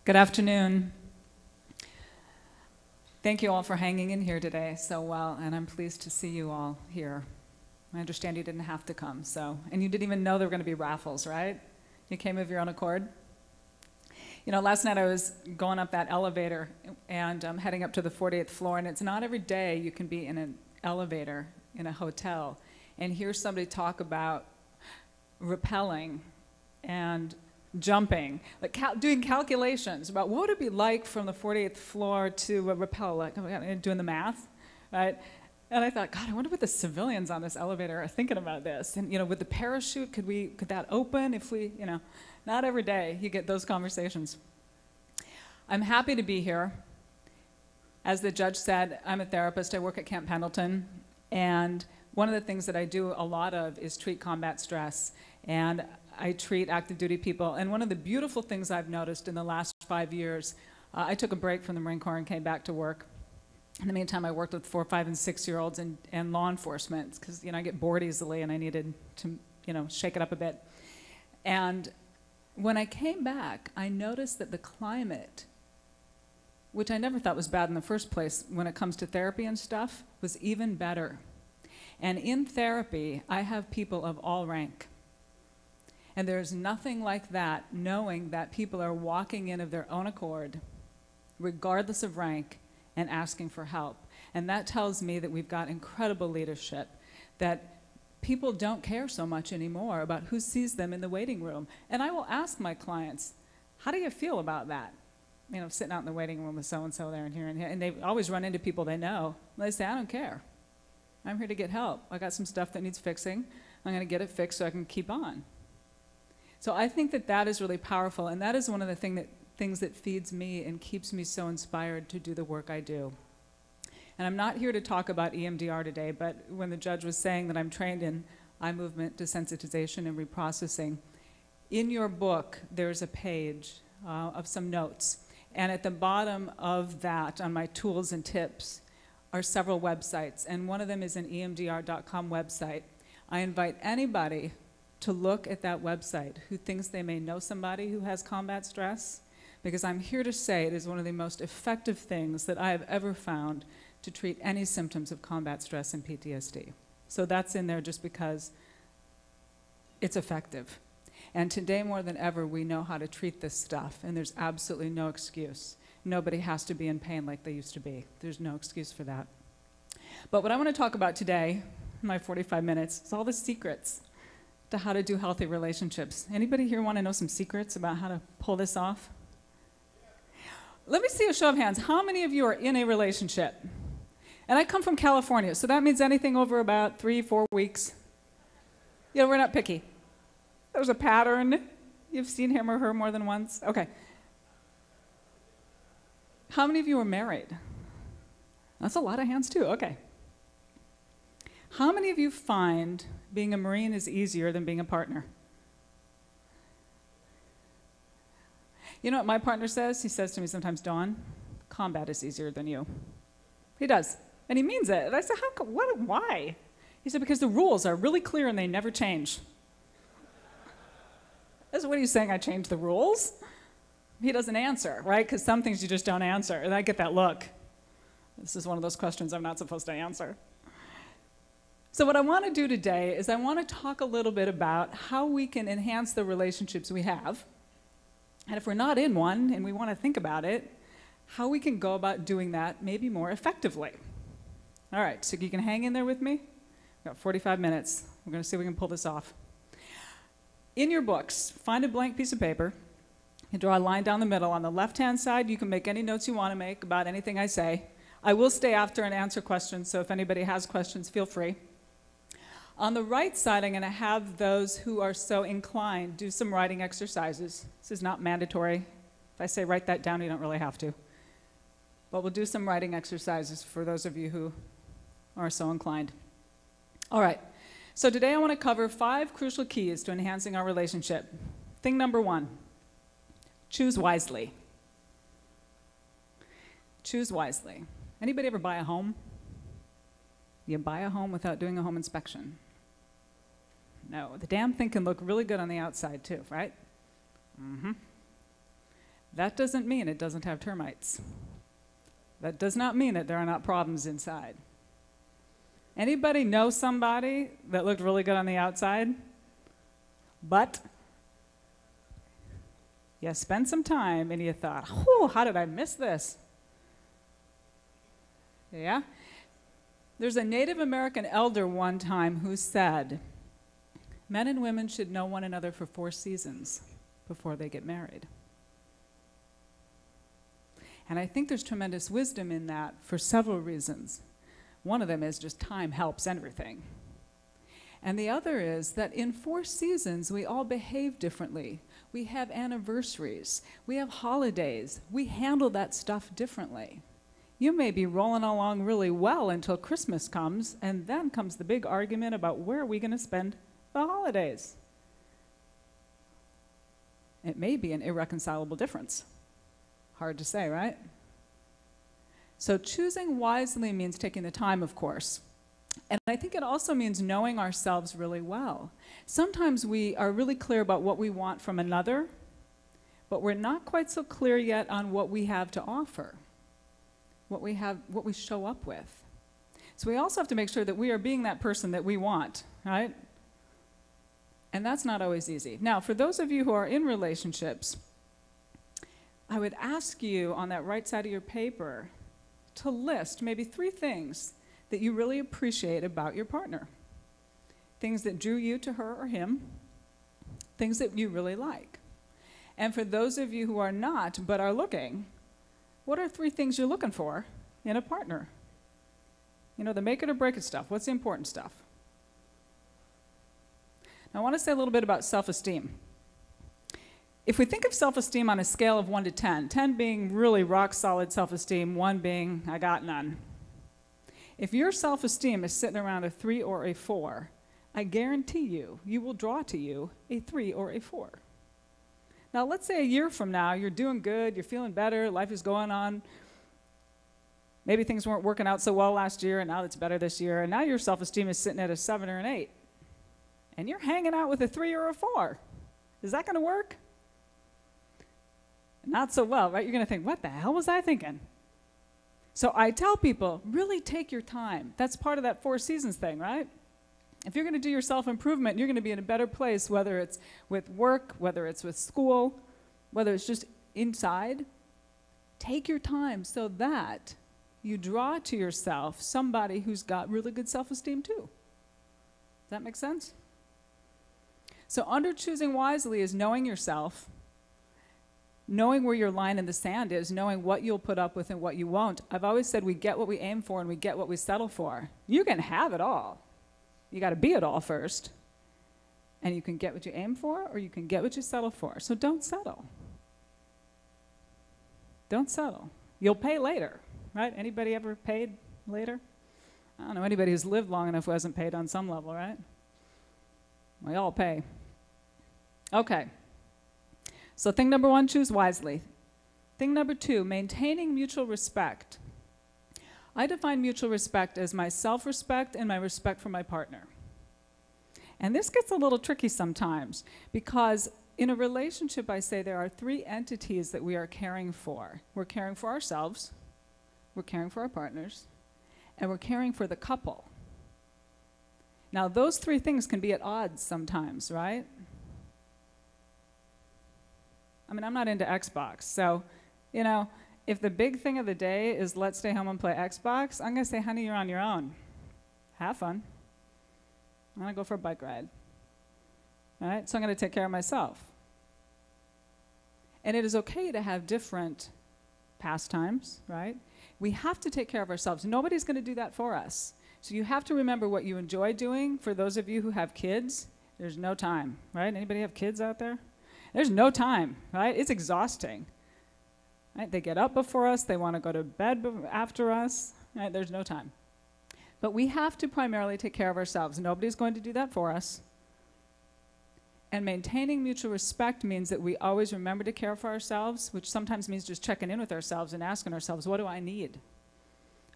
Good afternoon. Thank you all for hanging in here today so well, and I'm pleased to see you all here. I understand you didn't have to come, and you didn't even know there were going to be raffles, right? You came of your own accord. You know, last night I was going up that elevator and heading up to the 48th floor, and it's not every day you can be in an elevator in a hotel and hear somebody talk about rappelling and jumping, like doing calculations about what would it be like from the 48th floor to rappel, like doing the math, right? And I thought, God, I wonder what the civilians on this elevator are thinking about this. And you know, with the parachute, could that open if we, you know, not every day you get those conversations. I'm happy to be here. As the judge said, I'm a therapist. I work at Camp Pendleton, and one of the things that I do a lot of is treat combat stress. And I treat active duty people. And one of the beautiful things I've noticed in the last 5 years, I took a break from the Marine Corps and came back to work. In the meantime, I worked with 4, 5, and 6-year-olds and law enforcement because, you know, I get bored easily and I needed to, you know, shake it up a bit. And when I came back, I noticed that the climate, which I never thought was bad in the first place when it comes to therapy and stuff, was even better. And in therapy, I have people of all rank. And there's nothing like that, knowing that people are walking in of their own accord, regardless of rank, and asking for help. And that tells me that we've got incredible leadership, that people don't care so much anymore about who sees them in the waiting room. And I will ask my clients, how do you feel about that? You know, sitting out in the waiting room with so-and-so there and here and here, and they always run into people they know. And they say, I don't care. I'm here to get help. I got some stuff that needs fixing. I'm gonna get it fixed so I can keep on. So I think that that is really powerful, and that is one of the things that feeds me and keeps me so inspired to do the work I do. And I'm not here to talk about EMDR today, but when the judge was saying that I'm trained in eye movement desensitization and reprocessing, in your book there's a page of some notes, and at the bottom of that, on my tools and tips, are several websites, and one of them is an EMDR.com website. I invite anybody to look at that website who thinks they may know somebody who has combat stress, because I'm here to say it is one of the most effective things that I have ever found to treat any symptoms of combat stress and PTSD. So that's in there just because it's effective. And today more than ever, we know how to treat this stuff, and there's absolutely no excuse. Nobody has to be in pain like they used to be. There's no excuse for that. But what I want to talk about today, in my 45 minutes, is all the secrets to how to do healthy relationships. Anybody here want to know some secrets about how to pull this off? Let me see a show of hands. How many of you are in a relationship? And I come from California, so that means anything over about 3, 4 weeks. You know, we're not picky. There's a pattern. You've seen him or her more than once. Okay. How many of you are married? That's a lot of hands too, okay. How many of you find being a Marine is easier than being a partner? You know what my partner says? He says to me sometimes, Dawn, combat is easier than you. He does, and he means it. And I said, why? He said, because the rules are really clear and they never change. I said, what are you saying, I changed the rules? He doesn't answer, right? Because some things you just don't answer, and I get that look. This is one of those questions I'm not supposed to answer. So what I want to do today is I want to talk a little bit about how we can enhance the relationships we have. And if we're not in one and we want to think about it, how we can go about doing that maybe more effectively. All right, so you can hang in there with me. We've got 45 minutes. We're going to see if we can pull this off. In your books, find a blank piece of paper. You draw a line down the middle. On the left-hand side, you can make any notes you want to make about anything I say. I will stay after and answer questions, so if anybody has questions, feel free. On the right side, I'm going to have those who are so inclined do some writing exercises. This is not mandatory. If I say write that down, you don't really have to. But we'll do some writing exercises for those of you who are so inclined. All right. So today I want to cover 5 crucial keys to enhancing our relationship. Thing number 1, choose wisely. Choose wisely. Anybody ever buy a home? You buy a home without doing a home inspection. No, the damn thing can look really good on the outside too, right? That doesn't mean it doesn't have termites. That does not mean that there are not problems inside. Anybody know somebody that looked really good on the outside, but you spent some time and you thought, whew, how did I miss this? Yeah? There's a Native American elder one time who said, men and women should know one another for 4 seasons before they get married. And I think there's tremendous wisdom in that for several reasons. One of them is just time helps everything. And the other is that in 4 seasons, we all behave differently. We have anniversaries. We have holidays. We handle that stuff differently. You may be rolling along really well until Christmas comes, and then comes the big argument about where are we going to spend the holidays. It may be an irreconcilable difference. Hard to say, right? So choosing wisely means taking the time, of course. And I think it also means knowing ourselves really well. Sometimes we are really clear about what we want from another, but we're not quite so clear yet on what we have to offer, what we show up with. So we also have to make sure that we are being that person that we want, right? And that's not always easy. Now, for those of you who are in relationships, I would ask you on that right side of your paper to list maybe 3 things that you really appreciate about your partner. Things that drew you to her or him, things that you really like. And for those of you who are not but are looking, what are 3 things you're looking for in a partner? You know, the make it or break it stuff. What's the important stuff? Now, I want to say a little bit about self-esteem. If we think of self-esteem on a scale of 1 to 10, 10 being really rock-solid self-esteem, 1 being I got none. If your self-esteem is sitting around a 3 or a 4, I guarantee you will draw to you a 3 or a 4. Now, let's say a year from now, you're doing good, you're feeling better, life is going on. Maybe things weren't working out so well last year, and now it's better this year, and now your self-esteem is sitting at a 7 or an 8. And you're hanging out with a 3 or a 4. Is that going to work? Not so well, right? You're going to think, what the hell was I thinking? So I tell people, really take your time. That's part of that 4 seasons thing, right? If you're going to do your self-improvement, you're going to be in a better place, whether it's with work, whether it's with school, whether it's just inside. Take your time so that you draw to yourself somebody who's got really good self-esteem too. Does that make sense? So under choosing wisely is knowing yourself, knowing where your line in the sand is, knowing what you'll put up with and what you won't. I've always said we get what we aim for and we get what we settle for. You can have it all. You got to be it all first. And you can get what you aim for or you can get what you settle for. So don't settle. Don't settle. You'll pay later, right? Anybody ever paid later? I don't know anybody who's lived long enough who hasn't paid on some level, right? We all pay. Okay. So thing number 1, choose wisely. Thing number 2, maintaining mutual respect. I define mutual respect as my self-respect and my respect for my partner. And this gets a little tricky sometimes because in a relationship, I say there are 3 entities that we are caring for. We're caring for ourselves, we're caring for our partners, and we're caring for the couple. Now, those 3 things can be at odds sometimes, right? I mean, I'm not into Xbox, so, you know, if the big thing of the day is let's stay home and play Xbox, I'm going to say, honey, you're on your own. Have fun. I'm going to go for a bike ride. All right? So I'm going to take care of myself. And it is okay to have different pastimes, right? We have to take care of ourselves. Nobody's going to do that for us. So you have to remember what you enjoy doing. For those of you who have kids, there's no time, right? Anybody have kids out there? There's no time, right? It's exhausting. Right? They get up before us. They want to go to bed after us. Right? There's no time. But we have to primarily take care of ourselves. Nobody's going to do that for us. And maintaining mutual respect means that we always remember to care for ourselves, which sometimes means just checking in with ourselves and asking ourselves, what do I need?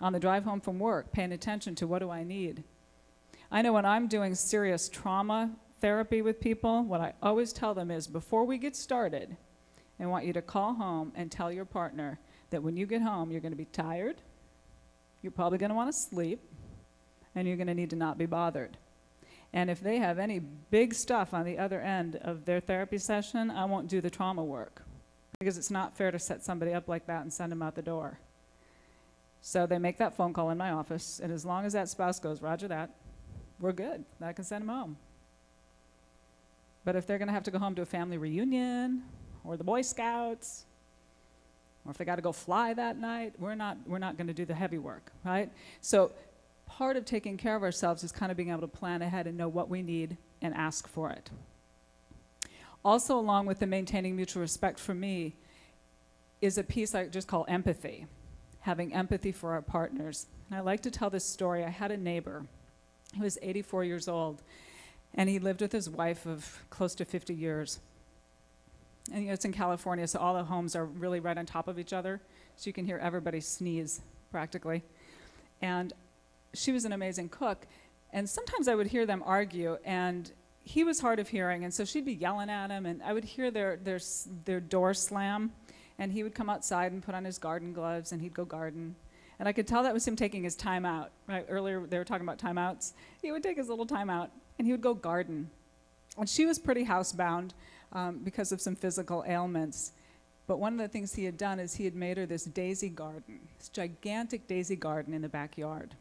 On the drive home from work, paying attention to what do I need? I know when I'm doing serious trauma therapy with people, what I always tell them is before we get started, They want you to call home and tell your partner that when you get home, you're going to be tired, you're probably going to want to sleep, and you're going to need to not be bothered. And if they have any big stuff on the other end of their therapy session, I won't do the trauma work, because it's not fair to set somebody up like that and send them out the door. So they make that phone call in my office, and as long as that spouse goes, Roger that, we're good. I can send them home. But if they're going to have to go home to a family reunion, or the Boy Scouts, or if they got to go fly that night, we're not going to do the heavy work, right? So part of taking care of ourselves is kind of being able to plan ahead and know what we need and ask for it. Also, along with the maintaining mutual respect for me is a piece I just call empathy, having empathy for our partners. And I like to tell this story. I had a neighbor who was 84 years old, and he lived with his wife of close to 50 years. And it's in California, so all the homes are really right on top of each other, so you can hear everybody sneeze, practically. And she was an amazing cook, and sometimes I would hear them argue, and he was hard of hearing, and so she'd be yelling at him, and I would hear their door slam, and he would come outside and put on his garden gloves, and he'd go garden. And I could tell that was him taking his time out, right? Earlier they were talking about timeouts. He would take his little time out, and he would go garden. And she was pretty housebound because of some physical ailments. But one of the things he had done is he had made her this daisy garden, this gigantic daisy garden in the backyard,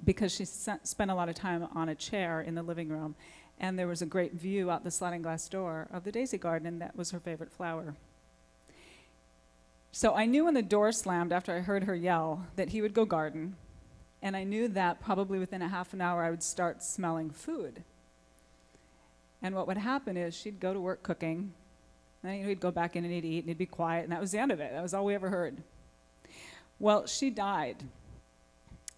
because she spent a lot of time on a chair in the living room, and there was a great view out the sliding glass door of the daisy garden, and that was her favorite flower. So I knew when the door slammed after I heard her yell that he would go garden, and I knew that probably within a half an hour I would start smelling food. And what would happen is she'd go to work cooking, and then he'd go back in and he'd eat, and he'd be quiet, and that was the end of it. That was all we ever heard. Well, she died,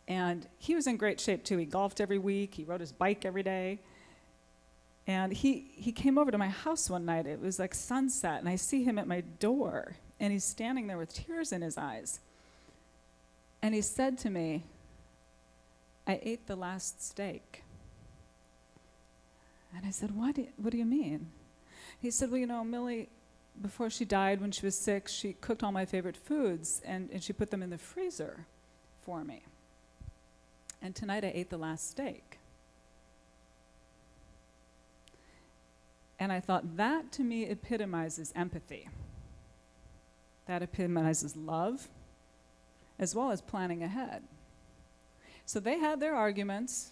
and he was in great shape too. He golfed every week, he rode his bike every day, and he came over to my house one night. It was like sunset, and I see him at my door, and he's standing there with tears in his eyes. And he said to me, "I ate the last steak." And I said, what do you mean? He said, well, you know, Millie, before she died, when she was sick, she cooked all my favorite foods, and she put them in the freezer for me. And tonight I ate the last steak. And I thought, that to me epitomizes empathy. That epitomizes love, as well as planning ahead. So they had their arguments,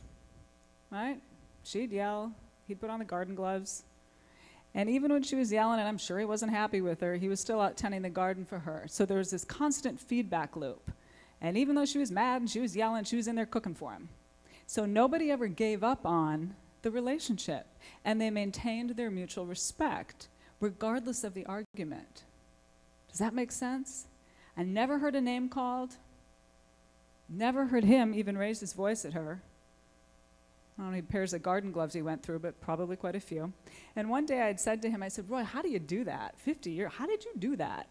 right? She'd yell, he'd put on the garden gloves. And even when she was yelling, and I'm sure he wasn't happy with her, he was still out tending the garden for her. So there was this constant feedback loop. And even though she was mad and she was yelling, she was in there cooking for him. So nobody ever gave up on the relationship. And they maintained their mutual respect, regardless of the argument. Does that make sense? I never heard a name called. Never heard him even raise his voice at her. I don't know how many pairs of garden gloves he went through, but probably quite a few. And one day I had said to him, I said, Roy, how do you do that? 50 years, how did you do that?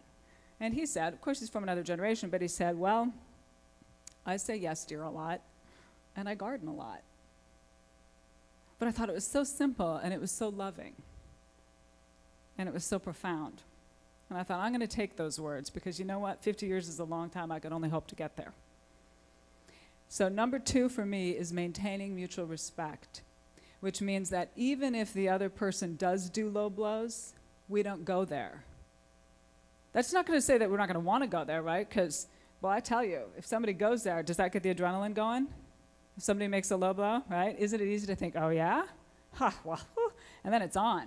And he said, of course he's from another generation, but he said, well, I say yes, dear, a lot, and I garden a lot. But I thought it was so simple, and it was so loving, and it was so profound. And I thought, I'm going to take those words, because you know what? 50 years is a long time. I could only hope to get there. So number 2 for me is maintaining mutual respect, which means that even if the other person does do low blows, we don't go there. That's not going to say that we're not going to want to go there, right? Because, well, I tell you, if somebody goes there, does that get the adrenaline going? If somebody makes a low blow, right? Isn't it easy to think, oh yeah? Ha, well, and then it's on.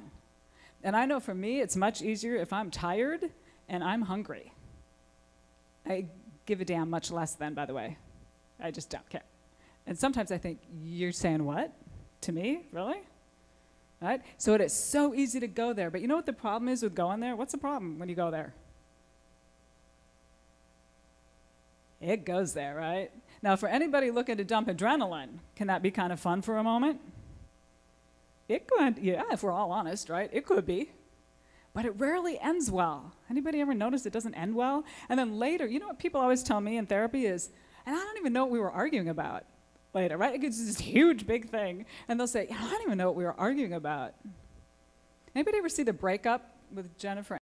And I know for me, it's much easier if I'm tired and I'm hungry. I give a damn much less then, by the way. I just don't care. And sometimes I think, you're saying what? To me? Really? Right? So it is so easy to go there. But you know what the problem is with going there? What's the problem when you go there? It goes there, right? Now, for anybody looking to dump adrenaline, can that be kind of fun for a moment? It could, yeah, if we're all honest, right? It could be. But it rarely ends well. Anybody ever notice it doesn't end well? And then later, you know what people always tell me in therapy is, and I don't even know what we were arguing about later, right? It's this huge, big thing. And they'll say, I don't even know what we were arguing about. Anybody ever see The Breakup with Jennifer